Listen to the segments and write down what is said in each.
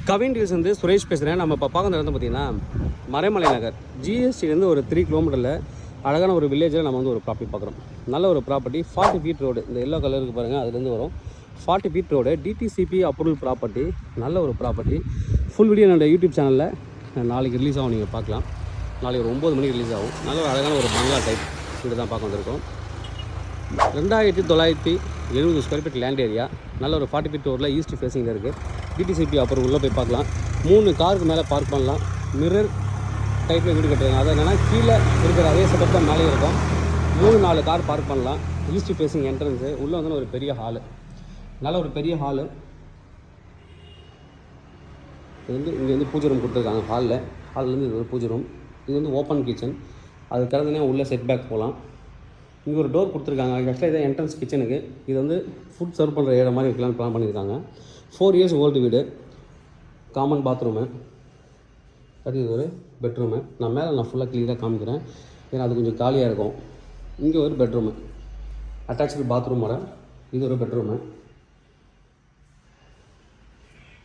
Kavin deals வந்து சுரேஷ் பேசுகிறேன். நம்ம இப்போ பார்க்க இடம் பார்த்தீங்கன்னா மறைமலை நகர் ஜிஎஸ்டிலேருந்து ஒரு 3 கிலோமீட்டரில் அழகான ஒரு வில்லேஜில் நம்ம வந்து ஒரு ப்ராப்பர்ட்டி பார்க்குறோம். நல்ல ஒரு ப்ராப்பர்ட்டி 40 ஃபீட் ரோடு, இந்த எல்லோ கலருக்கு பாருங்கள், அதுலேருந்து வரும் 40 feet road, DTCP approval property. நல்ல ஒரு ப்ராப்பர்ட்டி. ஃபுல் வீடியோ என்னோட யூடியூப் சேனலில் நாளைக்கு ரிலீஸ் ஆகும், நீங்கள் பார்க்கலாம். நாளைக்கு ஒரு 9 மணிக்கு ரிலீஸ் ஆகும். நல்ல ஒரு அழகான ஒரு பங்களா டைப் இங்கே தான் பார்க்க வந்திருக்கோம். 2970 ஸ்கொயர் ஃபீட் லேண்ட் ஏரியா. நல்ல ஒரு 40 ஃபீட் ரோடில் ஈஸ்ட் ஃபேஸிங்கில் இருக்குது. டிடிசிபி அப்புறம் உள்ளே போய் பார்க்கலாம். 3 காருக்கு மேலே பார்க் பண்ணலாம். மிரர் டைப்பில் வீடு கட்டுறாங்க. அது என்னென்னா கீழே இருக்கிற அதே செட்டப் தான் மேலே இருக்கும். 3-4 கார் பார்க் பண்ணலாம். East facing entrance. உள்ளே வந்து ஒரு பெரிய ஹாலு, நல்ல ஒரு பெரிய ஹாலு. இது வந்து இங்கே வந்து பூஜை ரூம் கொடுத்துருக்காங்க. ஹால்லேருந்து இது ஒரு பூஜை ரூம். இது வந்து ஓப்பன் கிச்சன். அது திறந்துனே உள்ளே செட் பேக் போகலாம். இங்கே ஒரு டோர் கொடுத்துருக்காங்க. ஆக்சுவலாக இதான் என்ட்ரன்ஸ் கிச்சனுக்கு. இது வந்து ஃபுட் சர்வ் பண்ணுற இடம் மாதிரி இருக்கலாம்னு பிளான் பண்ணியிருக்காங்க. 4 இயர்ஸ் ஓல்டு வீடு. காமன் பாத்ரூமு, அது இது ஒரு பெட்ரூமு. நான் ஃபுல்லாக கிளியராக காமிக்கிறேன், ஏன்னா அது கொஞ்சம் காலியாக இருக்கும். இங்கே ஒரு பெட்ரூமு, அட்டாச்சு பாத்ரூமோட. இது ஒரு பெட்ரூமு,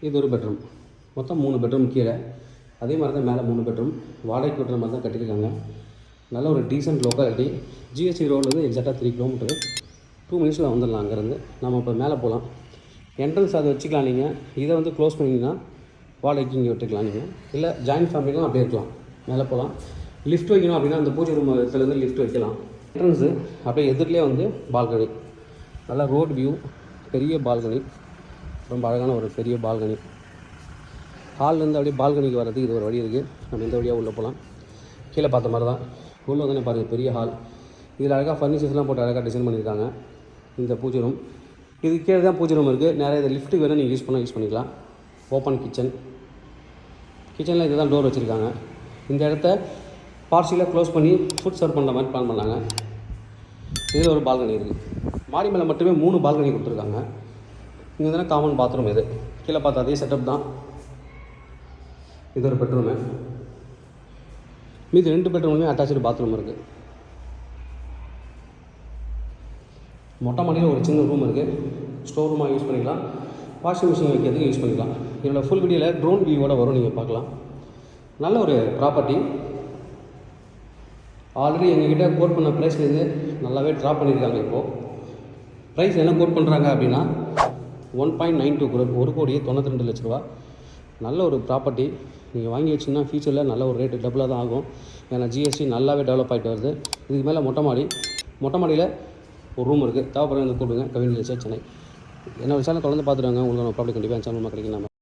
இது ஒரு பெட்ரூம். மொத்தம் 3 பெட்ரூம் கீழே. அதே மாதிரி தான் மேலே 3 பெட்ரூம். வாடகைக்கு விட்டுற மாதிரி தான் கட்டியிருக்காங்க. நல்ல ஒரு டீசென்ட் லொக்காலிட்டி. ஜிஎஸ்டி ரோட்லேருந்து எக்ஸாக்டாக 3 கிலோமீட்டரு. 2 மினிட்ஸில் வந்துடலாம் அங்கேருந்து. நம்ம இப்போ மேலே போகலாம். என்ட்ரன்ஸ் அதை வச்சுக்கலாம். நீங்கள் இதை வந்து க்ளோஸ் பண்ணிங்கன்னா வாடகைக்கு இங்கே விட்டுக்கலாம். நீங்கள் இல்லை ஜாயின்ட் ஃபேமிலிக்கும் அப்படியே இருக்கலாம். மேலே போகலாம். லிஃப்ட் வைக்கணும் அப்படின்னா அந்த பூஜை ரூம் இடத்துலேருந்து லிஃப்ட் வைக்கலாம். என்ட்ரன்ஸு அப்படியே எதிர்லேயே வந்து பால்கனி. நல்லா ரோட் வியூ, பெரிய பால்கனி, ரொம்ப அழகான ஒரு பெரிய பால்கனி. ஹால்லேருந்து அப்படியே பால்கனிக்கு வர்றதுக்கு இது ஒரு வழி இருக்குது. நம்ம இந்த வழியாக உள்ளே போகலாம். கீழே பார்த்த மாதிரி தான் உள்ளே வந்து பாருங்கள், பெரிய ஹால். இதில் அழகாக ஃபர்னிச்சர்ஸ்லாம் போட்டு அழகாக டிசைன் பண்ணியிருக்காங்க. இந்த பூஜை ரூம், இது கீழே தான் பூஜை ரூம் இருக்குது. நிறைய இது லிஃப்ட்டுக்கு வேணால் நீங்கள் யூஸ் பண்ணிக்கலாம். ஓப்பன் கிச்சனில் இது தான் டோர் வச்சுருக்காங்க. இந்த இடத்த பார்சிலாக க்ளோஸ் பண்ணி ஃபுட் சர்வ் பண்ணுற மாதிரி பிளான் பண்ணாங்க. இதில் ஒரு பால்கனி இருக்குது. மாடி மேலே மட்டுமே 3 பால்கனி கொடுத்துருக்காங்க. இங்கே தானே காமன் பாத்ரூம். இது கீழே பார்த்தா அதே செட்டப் தான். இது ஒரு பெட்ரூமு. மீது 2 பெட்ரூம்லேயுமே அட்டாச்சு பாத்ரூம் இருக்குது. மொட்டை மாடியில் ஒரு சின்ன ரூம் இருக்குது. ஸ்டோர் ரூமாக யூஸ் பண்ணிக்கலாம். வாஷிங் மிஷின் வைக்கிறதுக்கு யூஸ் பண்ணிக்கலாம். என்னோடய ஃபுல் வீடியோவில் ட்ரோன் வியூவோட வரும், நீங்கள் பார்க்கலாம். நல்ல ஒரு ப்ராப்பர்ட்டி. ஆல்ரெடி எங்ககிட்ட கோட் பண்ண ப்ரைஸ்லேருந்து நல்லாவே ட்ராப் பண்ணியிருக்காங்க. இப்போது ப்ரைஸ் என்ன கோட் பண்ணுறாங்க அப்படின்னா 1.92 crore, 1,92 லட்ச ரூபா. நல்ல ஒரு ப்ராப்பர்ட்டி. நீங்கள் வாங்கி வச்சிங்கன்னா ஃபியூச்சரில் நல்ல ஒரு ரேட்டு டபுளாக தான் ஆகும். ஏன்னா ஜிஎஸ்டி நல்லாவே டெவலப் ஆகிட்டு வருது. இதுக்கு மேலே மொட்டை மாடியில் ஒரு ரூம் இருக்குது. தேவைப்படுற வந்து கூப்பிடுங்க. கவின் டீல்ஸ் சென்னை. என்னோட சேனல் தொடர்ந்து பார்த்துருவாங்க. உங்களுக்கு ப்ராப்பர்ட்டி கண்டிப்பாக சேனல் கிடைக்கும். நம்ம